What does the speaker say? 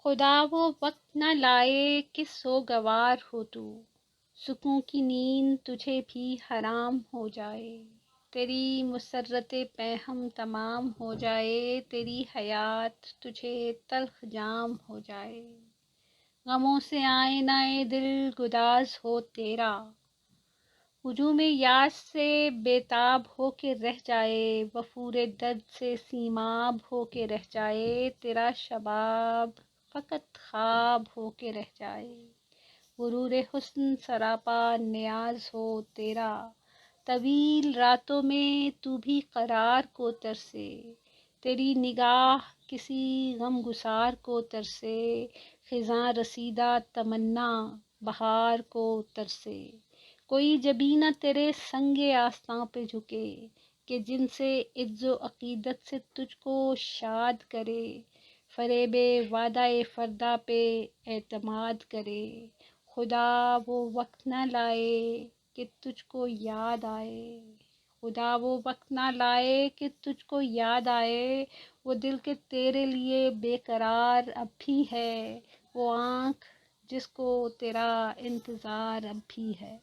خدا وہ وقت نہ لائے کہ سوگوار ہو تو، سکوں کی نیند تجھے بھی حرام ہو جائے، تیری مسرت پہم تمام ہو جائے، تیری حیات تجھے تلخ جام ہو جائے، غموں سے آئینہ دل گداز ہو تیرا، ہجوم یاس سے بےتاب ہو کے رہ جائے، وفور درد سے سیماب ہو کے رہ جائے، تیرا شباب فقط خواب ہو کے رہ جائے، غرور حسن سراپا نیاز ہو تیرا، طویل راتوں میں تو بھی قرار کو ترسے، تیری نگاہ کسی غم گسار کو ترسے، خزاں رسیدہ تمنا بہار کو ترسے، کوئی جبیں نہ تیرے سنگ آستاں پہ جھکے، کہ جن سے عز و عقیدت سے تجھ کو شاد کرے، فریب وعدہ فردا پہ اعتماد کرے، خدا وہ وقت نہ لائے کہ تجھ کو یاد آئے، خدا وہ وقت نہ لائے کہ تجھ کو یاد آئے، وہ دل کے تیرے لیے بے قرار اب بھی ہے، وہ آنکھ جس کو تیرا انتظار اب بھی ہے۔